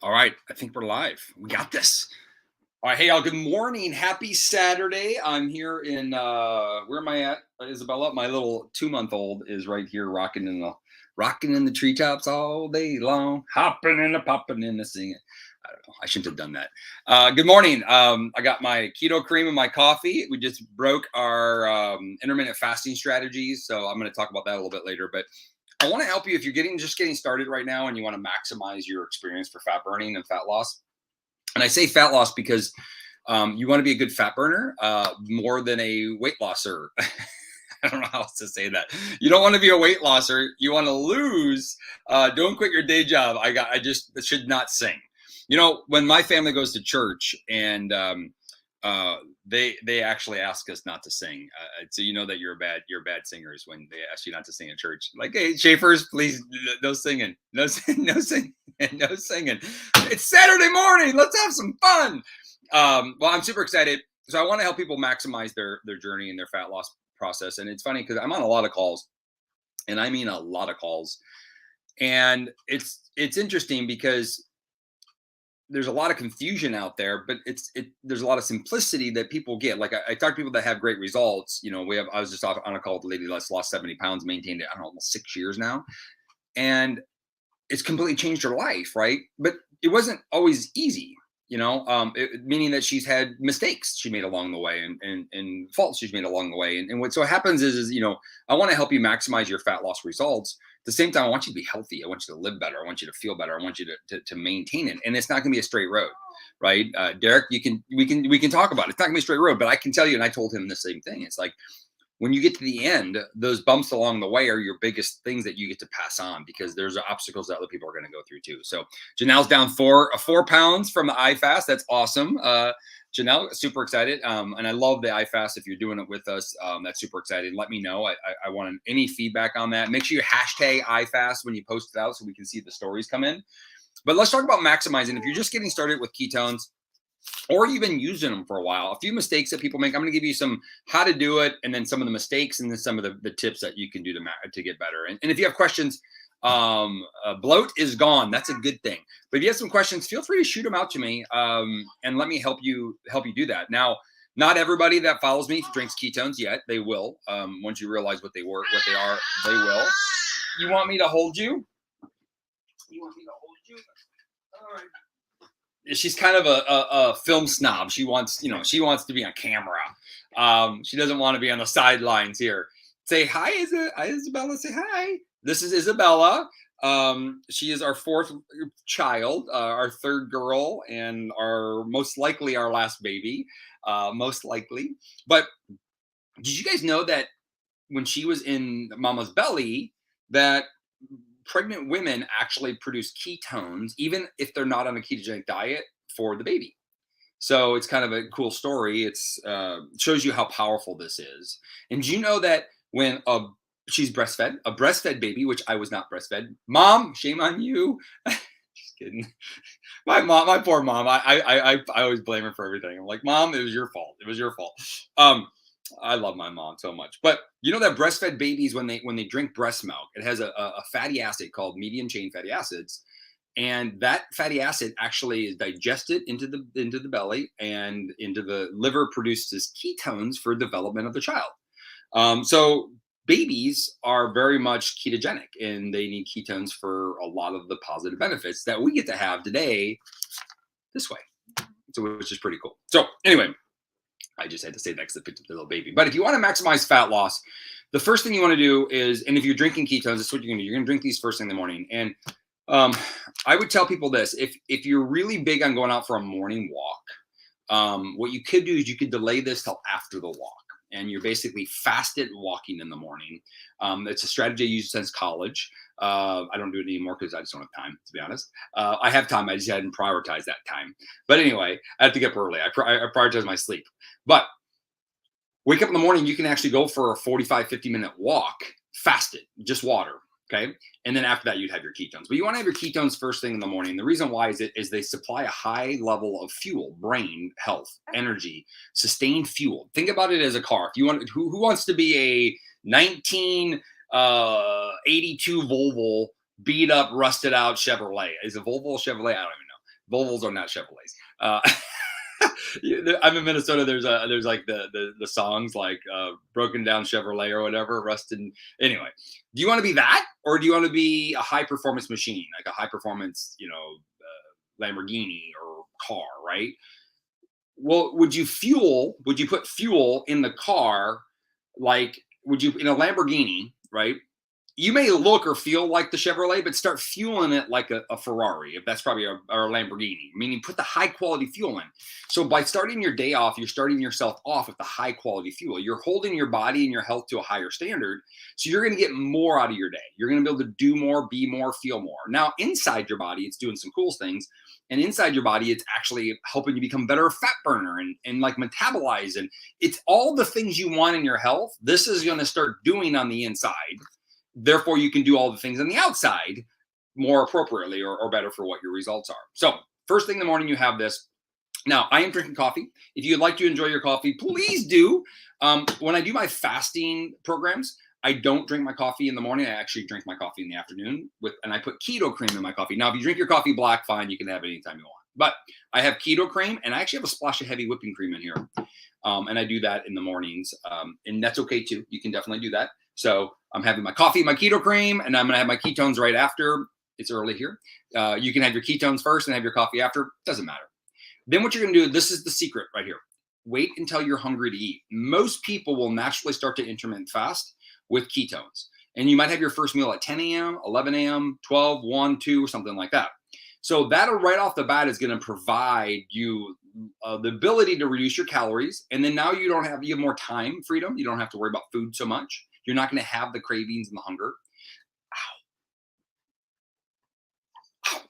All right, I think we're live. We got this. All right, hey y'all. Good morning. Happy Saturday. I'm here in where am I at, Isabella? My little 2-month-old is right here rocking in the treetops all day long, hopping and a popping and a singing. I don't know. I shouldn't have done that. Good morning. I got my keto cream and my coffee. We just broke our intermittent fasting strategies, so I'm going to talk about that a little bit later. But I want to help you if you're just getting started right now and you want to maximize your experience for fat burning and fat loss. And I say fat loss because you want to be a good fat burner more than a weight losser. I don't know how else to say that. You don't want to be a weight losser. You want to lose. Don't quit your day job. I just should not sing. You know, when my family goes to church and they actually ask us not to sing. So you know that you're bad singers when they ask you not to sing in church. Like, hey, Schaefer's, please, no singing, no singing, no singing, no singing. It's Saturday morning. Let's have some fun. Well, I'm super excited. So I want to help people maximize their journey and their fat loss process. And it's funny because I'm on a lot of calls, and I mean a lot of calls. And it's interesting because there's a lot of confusion out there, but there's a lot of simplicity that people get. Like I talk to people that have great results. You know, I was just on a call with a lady that's lost 70 pounds, maintained it, I don't know, almost 6 years now. And it's completely changed her life, right? But it wasn't always easy, meaning that she's had mistakes she made along the way and faults she's made along the way. And what so happens is I want to help you maximize your fat loss results. At the same time, I want you to be healthy. I want you to live better. I want you to feel better. I want you to maintain it. And it's not going to be a straight road, right? Derek, we can talk about it. It's not going to be a straight road, but I can tell you, and I told him the same thing. It's like, when you get to the end, those bumps along the way are your biggest things that you get to pass on because there's obstacles that other people are going to go through too. So Janelle's down 4 pounds from the iFast. That's awesome. Janelle, super excited. And I love the iFast. If you're doing it with us, that's super exciting. Let me know. I want any feedback on that. Make sure you hashtag iFast when you post it out so we can see the stories come in. But let's talk about maximizing. If you're just getting started with ketones, or you've been using them for a while, a few mistakes that people make. I'm going to give you some how to do it, and then some of the mistakes, and then some of the tips that you can do to get better. And if you have questions, bloat is gone. That's a good thing. But if you have some questions, feel free to shoot them out to me, and let me help you do that. Now, not everybody that follows me drinks ketones yet. They will. Once you realize what they are, they will. You want me to hold you? You want me to hold you? All right. She's kind of a film snob. She wants to be on camera. She doesn't want to be on the sidelines here. Say hi, Isabella. Say hi. This is Isabella. She is our 4th child, our 3rd girl, and most likely our last baby. Most likely. But did you guys know that when she was in mama's belly, that pregnant women actually produce ketones, even if they're not on a ketogenic diet, for the baby? So it's kind of a cool story. It's shows you how powerful this is. And do you know that when she's breastfed, a breastfed baby, which I was not breastfed. Mom, shame on you. Just kidding. My poor mom. I always blame her for everything. I'm like, Mom, it was your fault. It was your fault. I love my mom so much. But you know that breastfed babies, when they drink breast milk, it has a fatty acid called medium chain fatty acids. And that fatty acid actually is digested into the belly, and into the liver, produces ketones for development of the child. So babies are very much ketogenic, and they need ketones for a lot of the positive benefits that we get to have today this way. So, which is pretty cool. So anyway, I just had to say that because I picked up the little baby. But if you want to maximize fat loss, the first thing you want to do is, and if you're drinking ketones, that's what you're going to do. You're going to drink these first thing in the morning. And I would tell people this: if you're really big on going out for a morning walk, what you could do is you could delay this till after the walk, and you're basically fasted walking in the morning. It's a strategy I used since college. I don't do it anymore because I just don't have time, to be honest. I have time. I just hadn't prioritized that time. But anyway, I have to get up early. I prioritize my sleep. But wake up in the morning, you can actually go for a 45, 50-minute walk fasted, just water. Okay. And then after that, you'd have your ketones. But you want to have your ketones first thing in the morning. The reason why is they supply a high level of fuel, brain health, energy, sustained fuel. Think about it as a car. If you want, who wants to be a 1982 Volvo beat up, rusted out Chevrolet? Is a Volvo Chevrolet? I don't even know. Volvos are not Chevrolets. I'm in Minnesota. There's like the songs like Broken Down Chevrolet or whatever, Rusted. Anyway, do you want to be that, or do you want to be a high performance machine, like a high performance, Lamborghini or car, right? Well, would you put fuel in the car? Like, would you, in a Lamborghini, right? You may look or feel like the Chevrolet, but start fueling it like a Ferrari, if that's probably a Lamborghini, meaning put the high quality fuel in. So by starting your day off, you're starting yourself off with the high quality fuel. You're holding your body and your health to a higher standard. So you're going to get more out of your day. You're going to be able to do more, be more, feel more. Now, inside your body, it's doing some cool things. And inside your body, it's actually helping you become better fat burner and like metabolize. And it's all the things you want in your health. This is going to start doing on the inside. Therefore, you can do all the things on the outside more appropriately or better for what your results are. So first thing in the morning, you have this. Now, I am drinking coffee. If you'd like to enjoy your coffee, please do. When I do my fasting programs, I don't drink my coffee in the morning. I actually drink my coffee in the afternoon and I put keto cream in my coffee. Now, if you drink your coffee black, fine, you can have it anytime you want. But I have keto cream and I actually have a splash of heavy whipping cream in here. And I do that in the mornings. And that's okay too. You can definitely do that. So I'm having my coffee, my keto cream, and I'm going to have my ketones right after. It's early here. You can have your ketones first and have your coffee after. Doesn't matter. Then what you're going to do, this is the secret right here. Wait until you're hungry to eat. Most people will naturally start to intermittent fast with ketones. And you might have your first meal at 10 a.m., 11 a.m., 12, 1, 2, or something like that. So that'll right off the bat is going to provide you the ability to reduce your calories. And then now you have more time freedom. You don't have to worry about food so much. You're not going to have the cravings and the hunger. Ow. Ow.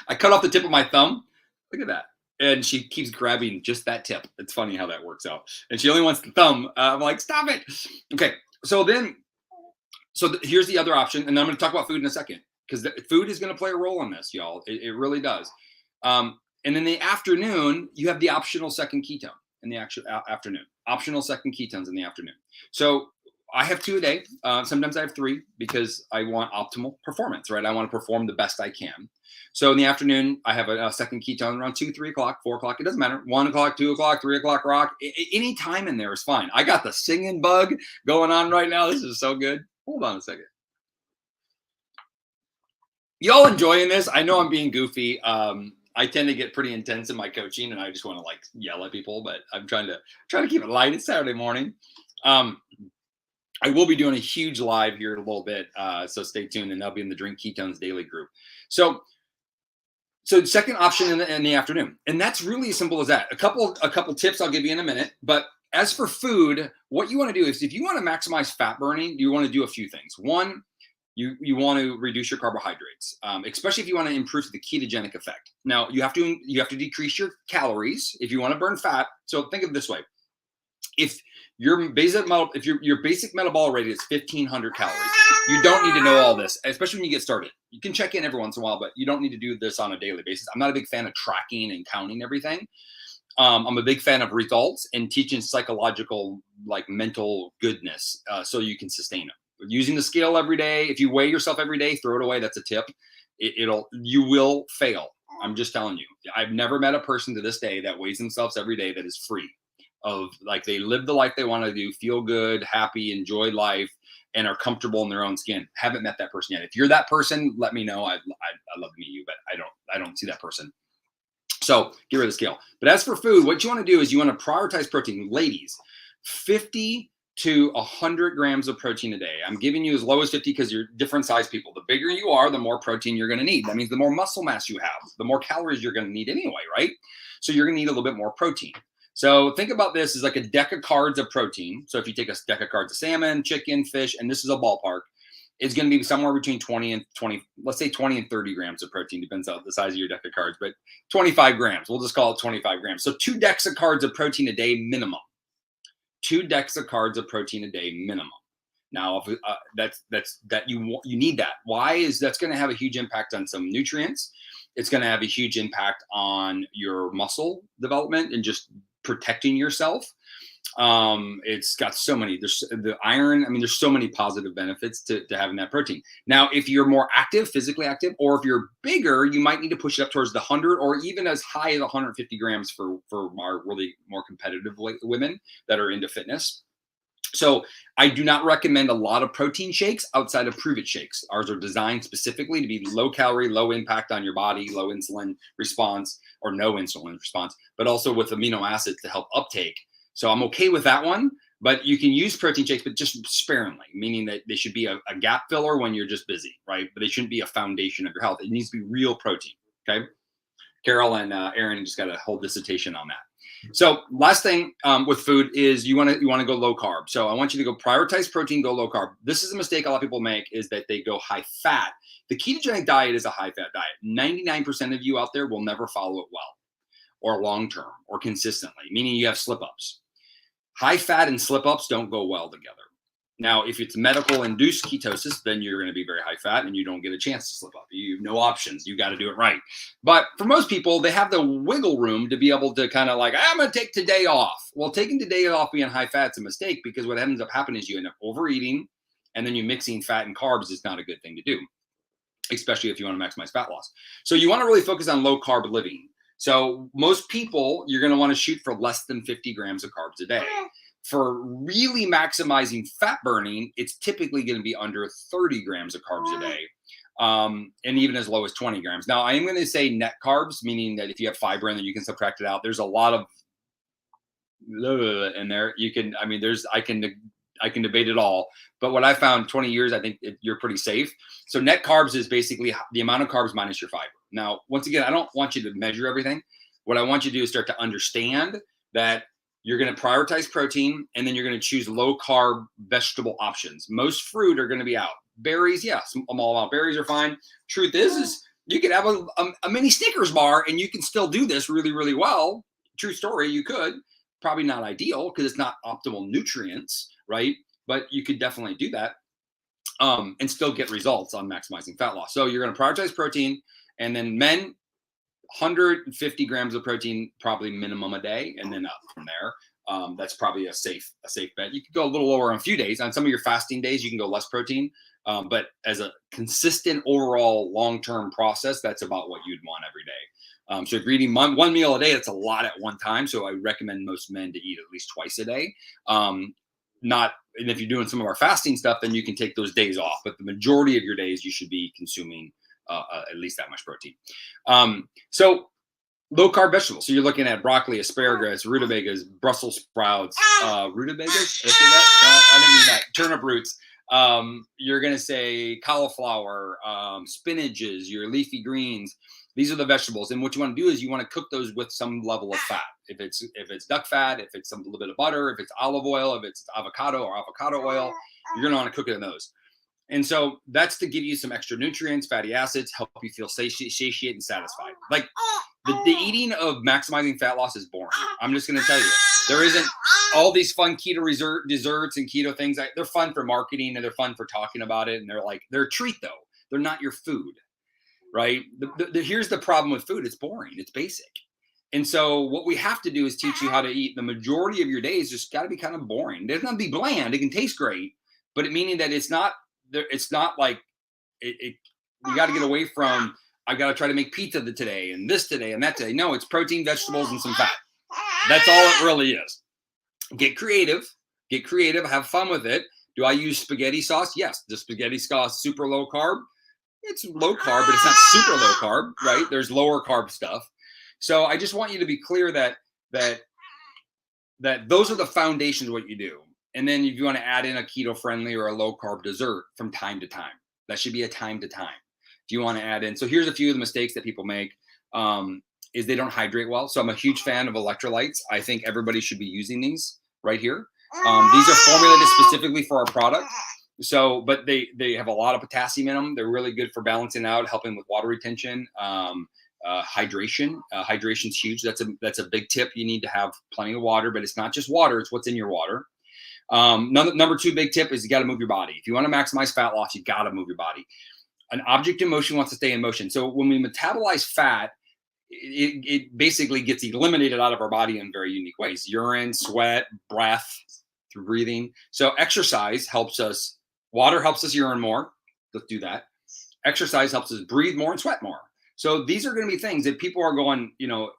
I cut off the tip of my thumb. Look at that. And she keeps grabbing just that tip. It's funny how that works out. And she only wants the thumb. I'm like, stop it. Okay. So here's the other option. And then I'm going to talk about food in a second because food is going to play a role in this, y'all. It really does. And in the afternoon, you have the optional second ketone in the actual afternoon. Optional second ketones in the afternoon. So I have 2 a day. Sometimes I have 3 because I want optimal performance, right? I want to perform the best I can. So in the afternoon, I have a second ketone around 2, 3 o'clock, 4 o'clock. It doesn't matter. 1 o'clock, 2 o'clock, 3 o'clock, rock. Any time in there is fine. I got the singing bug going on right now. This is so good. Hold on a second. Y'all enjoying this? I know I'm being goofy. I tend to get pretty intense in my coaching and I just want to like yell at people, but I'm trying to keep it light. It's Saturday morning. I will be doing a huge live here in a little bit, so stay tuned, and that'll be in the Drink Ketones Daily group. So second option in the afternoon, and that's really as simple as that. A couple tips I'll give you in a minute. But as for food, what you want to do is if you want to maximize fat burning, you want to do a few things. One, you want to reduce your carbohydrates, especially if you want to improve the ketogenic effect. Now you have to decrease your calories if you want to burn fat. So think of it this way: if your basic metabolic rate is 1,500 calories, you don't need to know all this, especially when you get started. You can check in every once in a while, but you don't need to do this on a daily basis. I'm not a big fan of tracking and counting everything. I'm a big fan of results and teaching psychological, like mental goodness, so you can sustain them. Using the scale every day. If you weigh yourself every day, throw it away. That's a tip. You will fail. I'm just telling you. I've never met a person to this day that weighs themselves every day that is free of, like, they live the life they want to do, feel good, happy, enjoy life, and are comfortable in their own skin. Haven't met that person yet. If you're that person, let me know. I'd love to meet you, but I don't see that person. So get rid of the scale. But as for food, what you want to do is you want to prioritize protein. Ladies, 50 to 100 grams of protein a day. I'm giving you as low as 50 because you're different size people. The bigger you are, the more protein you're going to need. That means the more muscle mass you have, the more calories you're going to need anyway, right? So you're going to need a little bit more protein. So think about this as like a deck of cards of protein. So if you take a deck of cards of salmon, chicken, fish, and this is a ballpark, it's going to be somewhere between 20 and 20, let's say 20 and 30 grams of protein, depends on the size of your deck of cards, but 25 grams. We'll just call it 25 grams. So 2 decks of cards of protein a day minimum. 2 decks of cards of protein a day minimum. Now, you need that. Why is that's going to have a huge impact on some nutrients? It's going to have a huge impact on your muscle development and just protecting yourself. It's got so many, there's the iron. I mean, there's so many positive benefits to having that protein. Now, if you're more active, physically active, or if you're bigger, you might need to push it up towards the 100 or even as high as 150 grams for our really more competitive women that are into fitness. So I do not recommend a lot of protein shakes outside of Prove It shakes. Ours are designed specifically to be low calorie, low impact on your body, low insulin response or no insulin response, but also with amino acids to help uptake. So I'm okay with that one, but you can use protein shakes, but just sparingly, meaning that they should be a gap filler when you're just busy, right? But they shouldn't be a foundation of your health. It needs to be real protein, okay? Carol and Aaron just got a whole dissertation on that. So last thing with food is you want to go low carb. So I want you to go prioritize protein, go low carb. This is a mistake a lot of people make, is that they go high fat. The ketogenic diet is a high fat diet. 99% of you out there will never follow it well or long term or consistently, meaning you have slip ups. High fat and slip ups don't go well together. Now, if it's medical induced ketosis, then you're going to be very high fat and you don't get a chance to slip up. You have no options. You got to do it right. But for most people, they have the wiggle room to be able to kind of like, I'm going to take today off. Well, taking today off being high fat is a mistake, because what ends up happening is you end up overeating, and then you mixing fat and carbs is not a good thing to do, especially if you want to maximize fat loss. So you want to really focus on low carb living. So most people, you're going to want to shoot for less than 50 grams of carbs a day. For really maximizing fat burning, it's typically going to be under 30 grams of carbs a day, and even as low as 20 grams. Now, I am going to say net carbs, meaning that if you have fiber in there, you can subtract it out. There's a lot of in there. You can, I mean, I can debate it all, but what I found 20 years, I think you're pretty safe. So net carbs is basically the amount of carbs minus your fiber. Now, once again, I don't want you to measure everything. What I want you to do is start to understand that you're going to prioritize protein, and then you're going to choose low carb vegetable options. Most fruit are going to be out. Berries, yes, I'm all out. Berries are fine. Truth is you could have a mini Snickers bar and you can still do this really, really well. True story, you could. Probably not ideal because it's not optimal nutrients, right? But you could definitely do that and still get results on maximizing fat loss. So you're going to prioritize protein, and then men, 150 grams of protein, probably minimum a day, and then up from there. That's probably a safe bet. You could go a little lower on a few days. On some of your fasting days, you can go less protein. But as a consistent overall long-term process, that's about what you'd want every day. So if you're eating one meal a day, that's a lot at one time. So I recommend most men to eat at least twice a day. And if you're doing some of our fasting stuff, then you can take those days off. But the majority of your days, you should be consuming at least that much protein. So low carb vegetables. So you're looking at broccoli, asparagus, rutabagas, Brussels sprouts, rutabagas. Did I say that? I didn't mean that. Turnip roots. You're going to say cauliflower, spinaches, your leafy greens. These are the vegetables. And what you want to do is you want to cook those with some level of fat. If it's duck fat, if it's a little bit of butter, if it's olive oil, if it's avocado or avocado oil, you're going to want to cook it in those. And so that's to give you some extra nutrients, fatty acids, help you feel satiated and satisfied. Like the eating of maximizing fat loss is boring. I'm just going to tell you, there isn't all these fun keto desserts and keto things. They're fun for marketing and they're fun for talking about it. And they're a treat though. They're not your food, right? Here's the problem with food. It's boring. It's basic. And so what we have to do is teach you how to eat. The majority of your days just got to be kind of boring. It doesn't have to be bland. It can taste great, but it meaning that it's not like it we got to get away from, I got to try to make pizza today and this today and that today. No, it's protein, vegetables, and some fat. That's all it really is. Get creative, have fun with it. Do I use spaghetti sauce? Yes. The spaghetti sauce, super low carb. It's low carb, but it's not super low carb, right? There's lower carb stuff. So I just want you to be clear that those are the foundations of what you do. And then if you want to add in a keto friendly or a low carb dessert from time to time, that should be a time to time. Do you want to add in? So here's a few of the mistakes that people make is they don't hydrate well. So I'm a huge fan of electrolytes. I think everybody should be using these right here. These are formulated specifically for our product. So, but they have a lot of potassium in them. They're really good for balancing out, helping with water retention, hydration. Hydration's huge. That's a big tip. You need to have plenty of water, but it's not just water. It's what's in your water. Number two big tip is you got to move your body. If you want to maximize fat loss, you got to move your body. An object in motion wants to stay in motion. So when we metabolize fat, it basically gets eliminated out of our body in very unique ways: urine, sweat, breath, through breathing. So exercise helps us. Water helps us urine more. Let's do that. Exercise helps us breathe more and sweat more. So these are going to be things that people are going, and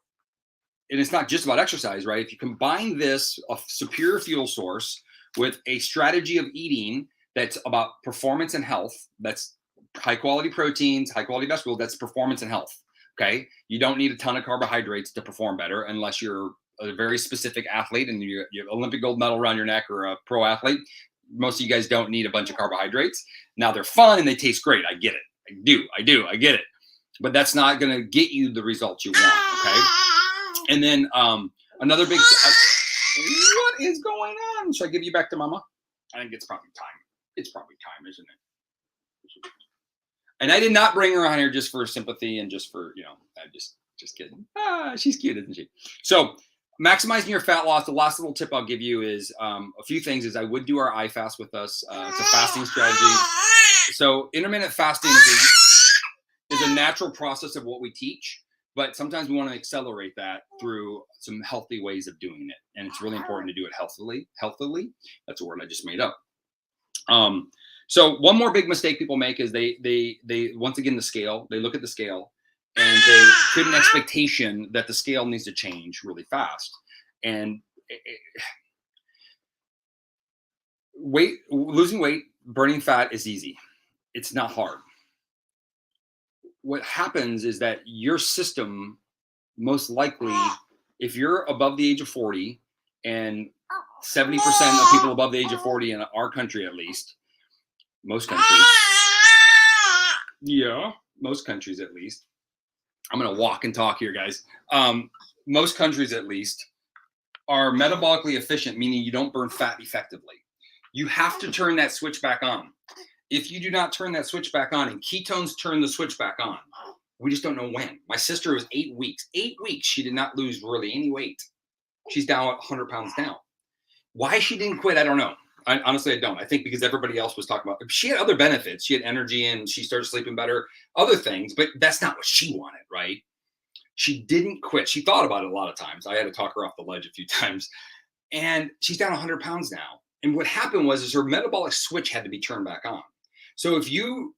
it's not just about exercise, right? If you combine this, a superior fuel source, with a strategy of eating that's about performance and health, that's high quality proteins, high quality vegetables, that's performance and health. Okay. You don't need a ton of carbohydrates to perform better unless you're a very specific athlete and you have Olympic gold medal around your neck or a pro athlete. Most of you guys don't need a bunch of carbohydrates. Now they're fun and they taste great. I get it. I get it. But that's not going to get you the results you want. Okay. And then another big, what is going on? Should I give you back to mama? I think it's probably time. It's probably time, isn't it? And I did not bring her on here just for sympathy and just for, I'm just kidding. She's cute, isn't she? So maximizing your fat loss. The last little tip I'll give you is a few things is I would do our iFast with us. It's a fasting strategy. So intermittent fasting is a natural process of what we teach, but sometimes we want to accelerate that through some healthy ways of doing it. And it's really important to do it healthily. That's a word I just made up. So one more big mistake people make is they once again, the scale, they look at the scale and they create an expectation that the scale needs to change really fast. And losing weight, burning fat is easy. It's not hard. What happens is that your system, most likely, if you're above the age of 40, and 70% of people above the age of 40 in our country, at least, most countries, most countries at least, I'm going to walk and talk here, guys. Most countries at least are metabolically efficient, meaning you don't burn fat effectively. You have to turn that switch back on. If you do not turn that switch back on, and ketones turn the switch back on, we just don't know when. My sister was 8 weeks. 8 weeks, she did not lose really any weight. She's down 100 pounds down. Why she didn't quit, I don't know. Honestly, I don't. I think because everybody else was talking about, she had other benefits. She had energy and she started sleeping better, other things, but that's not what she wanted, right? She didn't quit. She thought about it a lot of times. I had to talk her off the ledge a few times. And she's down 100 pounds now. And what happened was her metabolic switch had to be turned back on. So if you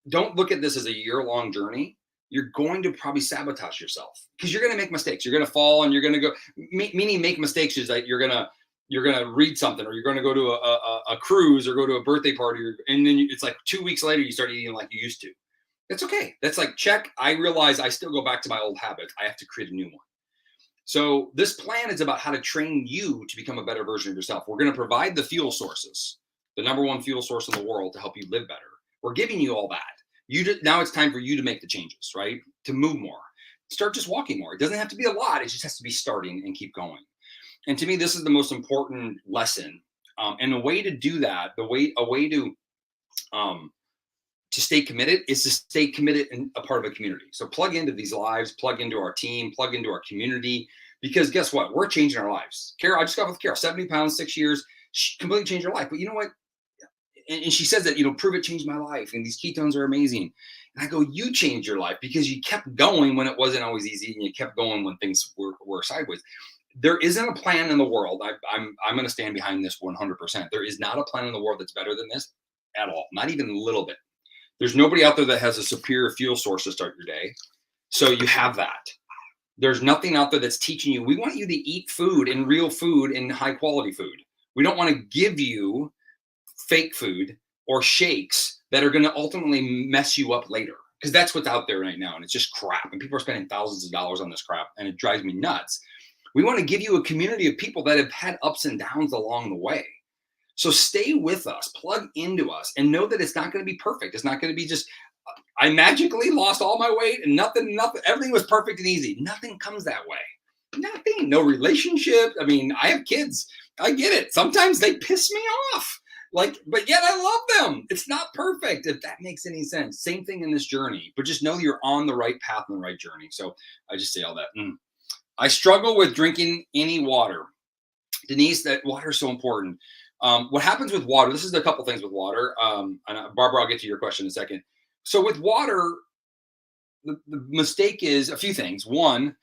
don't look at this as a year-long journey, you're going to probably sabotage yourself because you're going to make mistakes. You're going to fall and you're going to go, meaning make mistakes is that you're going to read something or you're going to go to a cruise or go to a birthday party. And then it's like 2 weeks later, you start eating like you used to. That's okay. That's like, check. I realize I still go back to my old habits. I have to create a new one. So this plan is about how to train you to become a better version of yourself. We're going to provide the fuel sources, the number one fuel source in the world to help you live better. We're giving you all that. Now it's time for you to make the changes, right? To move more. Start just walking more. It doesn't have to be a lot. It just has to be starting and keep going. And to me, this is the most important lesson. And the way to do that, a way to stay committed is to stay committed and a part of a community. So plug into these lives, plug into our team, plug into our community, because guess what? We're changing our lives. Carol, I just got with Carol, 70 pounds, 6 years, she completely changed her life. But you know what? And she says that, prove it changed my life. And these ketones are amazing. And I go, you changed your life because you kept going when it wasn't always easy. And you kept going when things were sideways. There isn't a plan in the world. I'm going to stand behind this 100%. There is not a plan in the world that's better than this at all. Not even a little bit. There's nobody out there that has a superior fuel source to start your day. So you have that. There's nothing out there that's teaching you. We want you to eat food and real food and high quality food. We don't want to give you fake food or shakes that are going to ultimately mess you up later, because that's what's out there right now. And it's just crap. And people are spending thousands of dollars on this crap. And it drives me nuts. We want to give you a community of people that have had ups and downs along the way. So stay with us, plug into us, and know that it's not going to be perfect. It's not going to be just, I magically lost all my weight and nothing, everything was perfect and easy. Nothing comes that way. Nothing, no relationship. I mean, I have kids. I get it. Sometimes they piss me off. But yet I love them. It's not perfect, if that makes any sense. Same thing in this journey, but just know you're on the right path and the right journey. So I just say all that. I struggle with drinking any water. Denise, that water is so important. What happens with water, this is a couple things with water. And Barbara, I'll get to your question in a second. So with water, the mistake is a few things. One,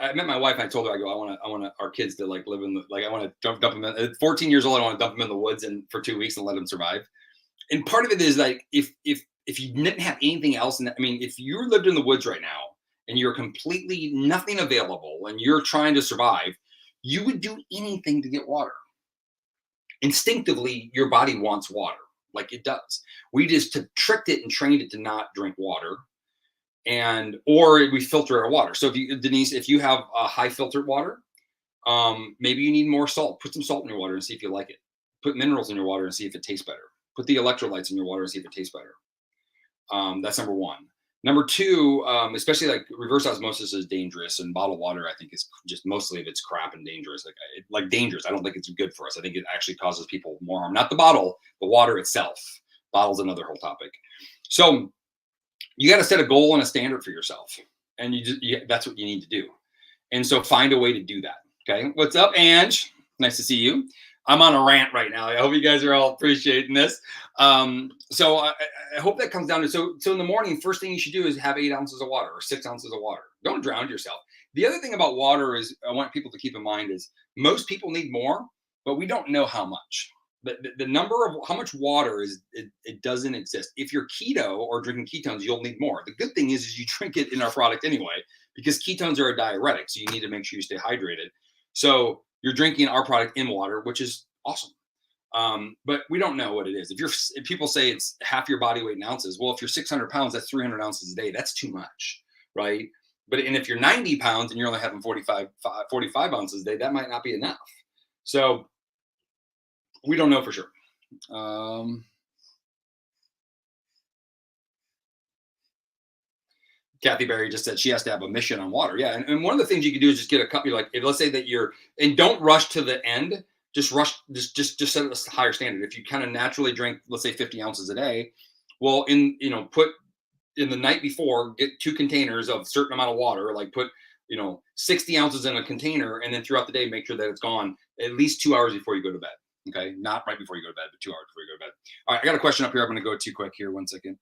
I met my wife. And I told her, I go, I want our kids to like live in the, like, I want to dump them in, at 14 years old. I want to dump them in the woods and for 2 weeks and let them survive. And part of it is like, if you didn't have anything else, I mean, if you lived in the woods right now and you're completely nothing available and you're trying to survive, you would do anything to get water. Instinctively, your body wants water, like it does. We just tricked it and trained it to not drink water, and or we filter our water. So if you, Denise, if you have a high filtered water, maybe you need more salt. Put some salt in your water and see if you like it. Put minerals in your water and see if it tastes better. Put the electrolytes in your water and see if it tastes better. That's number one. Number two, especially like reverse osmosis is dangerous, and bottled water I think is just mostly of it's crap and dangerous. Like dangerous. I don't think it's good for us. I think it actually causes people more harm. Not the bottle, the water itself. Bottle's another whole topic. So you got to set a goal and a standard for yourself, and that's what you need to do. And so find a way to do that. Okay, what's up, Ange? Nice to see you. I'm on a rant right now. I hope you guys are all appreciating this. So I hope that comes down to, so in the morning, first thing you should do is have 8 ounces of water or 6 ounces of water. Don't drown yourself. The other thing about water is I want people to keep in mind is most people need more, but we don't know how much. The number of how much water is, it doesn't exist. If you're keto or drinking ketones, you'll need more. The good thing is you drink it in our product anyway, because ketones are a diuretic. So you need to make sure you stay hydrated. So you're drinking our product in water, which is awesome. But we don't know what it is. If people say it's half your body weight in ounces, well, if you're 600 pounds, that's 300 ounces a day. That's too much, right? And if you're 90 pounds and you're only having 45 ounces a day, that might not be enough. So we don't know for sure. Kathy Berry just said she has to have a mission on water. Yeah. And one of the things you can do is just get a cup. You're like, let's say that and don't rush to the end. Just set a higher standard. If you kind of naturally drink, let's say 50 ounces a day, well, put in the night before, get 2 containers of a certain amount of water, like put, 60 ounces in a container. And then throughout the day, make sure that it's gone at least 2 hours before you go to bed. Okay. Not right before you go to bed, but 2 hours before you go to bed. All right. I got a question up here. I'm going to go too quick here. 1 second.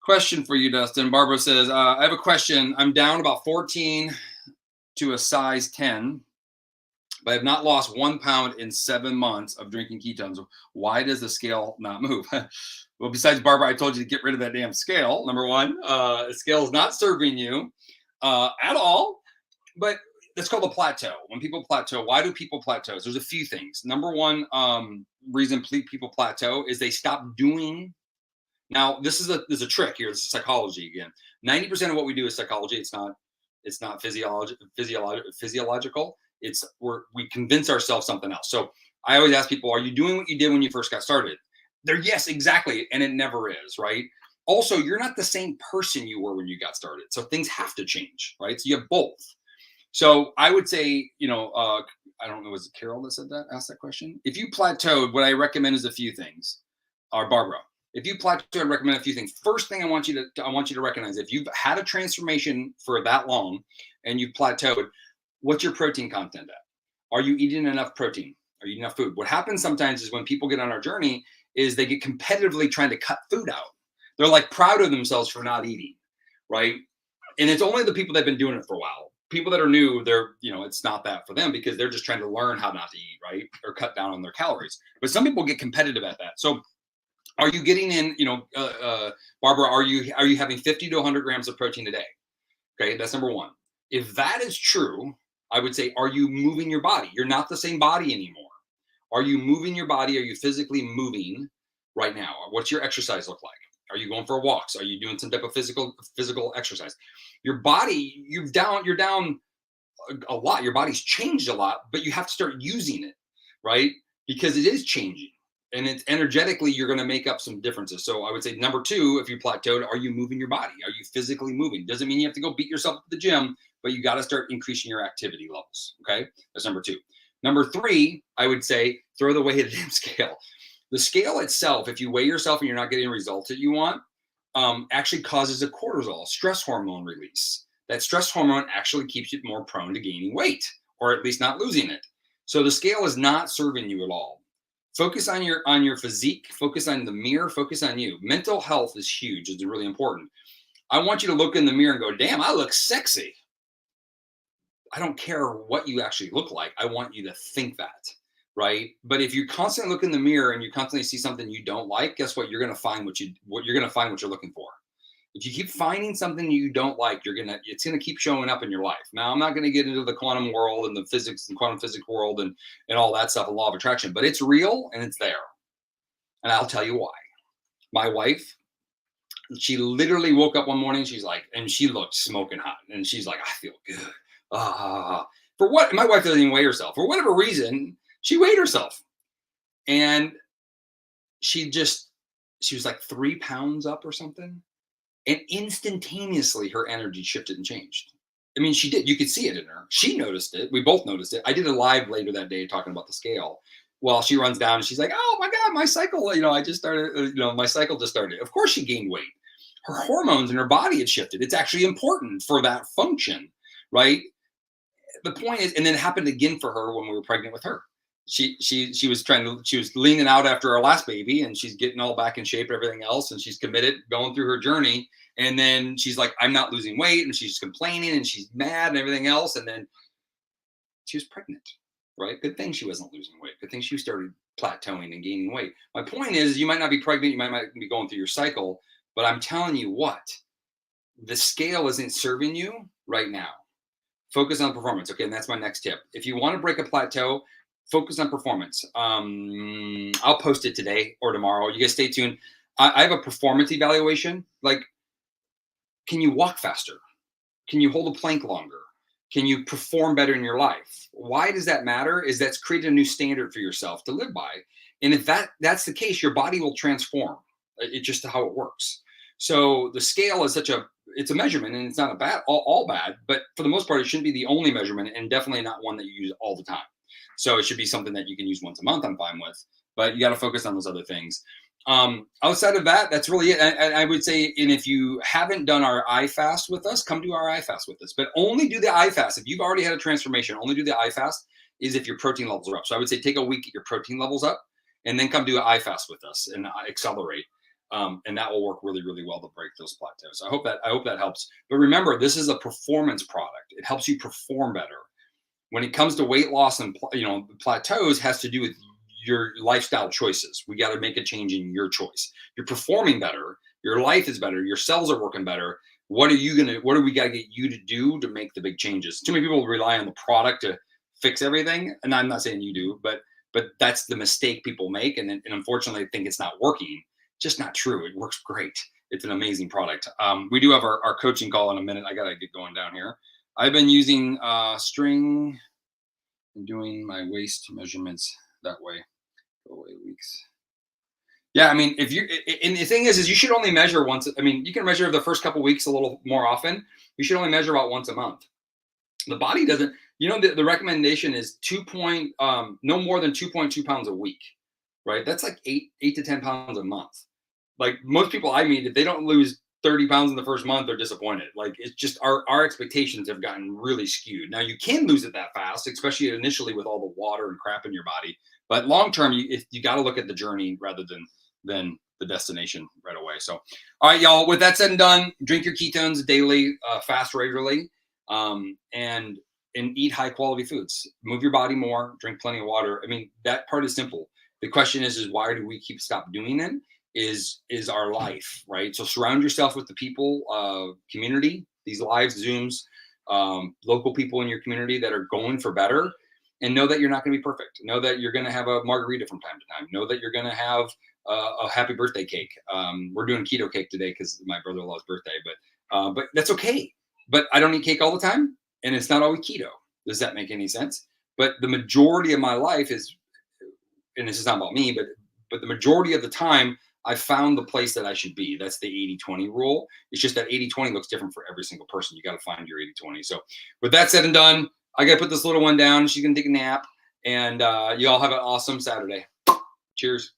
Question for you, Dustin. Barbara says, I have a question. I'm down about 14 to a size 10, but I have not lost 1 pound in 7 months of drinking ketones. Why does the scale not move? Well, besides, Barbara, I told you to get rid of that damn scale. Number one, the scale is not serving you at all, but that's called a plateau. When people plateau, why do people plateau? There's a few things. Number one reason people plateau is they stop doing. Now, there's a trick here. This is psychology again. 90% of what we do is psychology. It's not physiological. We convince ourselves something else. So I always ask people, are you doing what you did when you first got started? They're yes, exactly. And it never is, right? Also, you're not the same person you were when you got started. So things have to change, right? So you have both. So I would say, I don't know, was it Carol that asked that question? If you plateaued, what I recommend is a few things. Or Barbara. If you plateau, I recommend a few things. First thing I want you to recognize, if you've had a transformation for that long and you've plateaued, what's your protein content at? Are you eating enough protein? Are you eating enough food? What happens sometimes is when people get on our journey is they get competitively trying to cut food out. They're like proud of themselves for not eating, right? And it's only the people that have been doing it for a while. People that are new, it's not that for them because they're just trying to learn how not to eat, right? Or cut down on their calories. But some people get competitive at that. So are you getting in, Barbara, are you having 50 to 100 grams of protein a day? Okay, that's number one. If that is true, I would say, are you moving your body? You're not the same body anymore. Are you moving your body? Are you physically moving right now? What's your exercise look like? Are you going for walks? Are you doing some type of physical exercise? Your body, you're down a lot. Your body's changed a lot, but you have to start using it, right? Because it is changing. And it's energetically, you're going to make up some differences. So I would say number two, if you plateaued, are you moving your body? Are you physically moving? Doesn't mean you have to go beat yourself at the gym, but you got to start increasing your activity levels. Okay. That's number two. Number three, I would say throw away the damn scale. The scale itself, if you weigh yourself and you're not getting the results that you want, actually causes a cortisol, stress hormone release. That stress hormone actually keeps you more prone to gaining weight, or at least not losing it. So the scale is not serving you at all. Focus on your physique, focus on the mirror, focus on you. Mental health is huge. It's really important. I want you to look in the mirror and go, damn, I look sexy. I don't care what you actually look like. I want you to think that, right? But if you constantly look in the mirror and you constantly see something you don't like, guess what? You're going to find what you're going to find what you're looking for. If you keep finding something you don't like, it's gonna keep showing up in your life. Now, I'm not gonna get into the quantum world and the physics and quantum physics world and all that stuff and law of attraction, but it's real and it's there. And I'll tell you why. My wife, she literally woke up one morning, she's like, and she looked smoking hot, and she's like, I feel good. For what? My wife doesn't even weigh herself. For whatever reason, she weighed herself, and she was like 3 pounds up or something. And instantaneously, her energy shifted and changed. I mean, she did. You could see it in her. She noticed it. We both noticed it. I did a live later that day talking about the scale. Well, she runs down and she's like, oh my God, my cycle, I just started, my cycle just started. Of course she gained weight. Her hormones in her body had shifted. It's actually important for that function, right? The point is, and then it happened again for her when we were pregnant with her. She was leaning out after our last baby, and she's getting all back in shape and everything else, and she's committed, going through her journey. And then she's like, I'm not losing weight, and she's complaining and she's mad and everything else. And then she was pregnant, right? Good thing she wasn't losing weight. Good thing she started plateauing and gaining weight. My point is, you might not be pregnant, you might not be going through your cycle, but I'm telling you what, the scale isn't serving you right now. Focus on performance. Okay, and that's my next tip. If you want to break a plateau, focus on performance. I'll post it today or tomorrow. You guys stay tuned. I have a performance evaluation. Like, can you walk faster? Can you hold a plank longer? Can you perform better in your life? Why does that matter? Is that's created a new standard for yourself to live by. And if that's the case, your body will transform. It's just how it works. So the scale is it's a measurement, and it's not all bad, but for the most part, it shouldn't be the only measurement, and definitely not one that you use all the time. So it should be something that you can use once a month. I'm fine with, but you got to focus on those other things. Outside of that, that's really it. And I would say, and if you haven't done our iFast with us, come do our iFast with us, but only do the iFast. If you've already had a transformation, only do the iFast is if your protein levels are up. So I would say take a week, get your protein levels up, and then come do an iFast with us and accelerate. And that will work really, really well to break those plateaus. I hope that helps. But remember, this is a performance product. It helps you perform better. When it comes to weight loss and plateaus, has to do with your lifestyle choices. We got to make a change in your choice. You're performing better. Your life is better. Your cells are working better. What do we got to get you to do to make the big changes? Too many people rely on the product to fix everything. And I'm not saying you do, but that's the mistake people make. And unfortunately, think it's not working. Just not true. It works great. It's an amazing product. We do have our coaching call in a minute. I got to get going down here. I've been using string and doing my waist measurements that way. Go away weeks. Yeah, I mean, and the thing is you should only measure once. I mean, you can measure the first couple of weeks a little more often. You should only measure about once a month. The body doesn't. The recommendation is no more than 2.2 pounds a week, right? That's like 8 to 10 pounds a month. Like most people I meet, if they don't lose 30 pounds in the first month, they're disappointed. Like it's just our expectations have gotten really skewed. Now you can lose it that fast, especially initially with all the water and crap in your body. But long term, you got to look at the journey rather than the destination right away. So, all right, y'all. With that said and done, drink your ketones daily, fast regularly, and eat high quality foods. Move your body more. Drink plenty of water. I mean, that part is simple. The question is why do we stop doing it? Is our life, right? So surround yourself with the people, community, these lives, Zooms, local people in your community that are going for better, and know that you're not going to be perfect. Know that you're going to have a margarita from time to time. Know that you're going to have a happy birthday cake. We're doing keto cake today because my brother-in-law's birthday, but that's okay. But I don't eat cake all the time, and it's not always keto. Does that make any sense? But the majority of my life is, and this is not about me, but the majority of the time, I found the place that I should be. That's the 80-20 rule. It's just that 80-20 looks different for every single person. You got to find your 80-20. So with that said and done, I got to put this little one down. She's going to take a nap. And you all have an awesome Saturday. Cheers.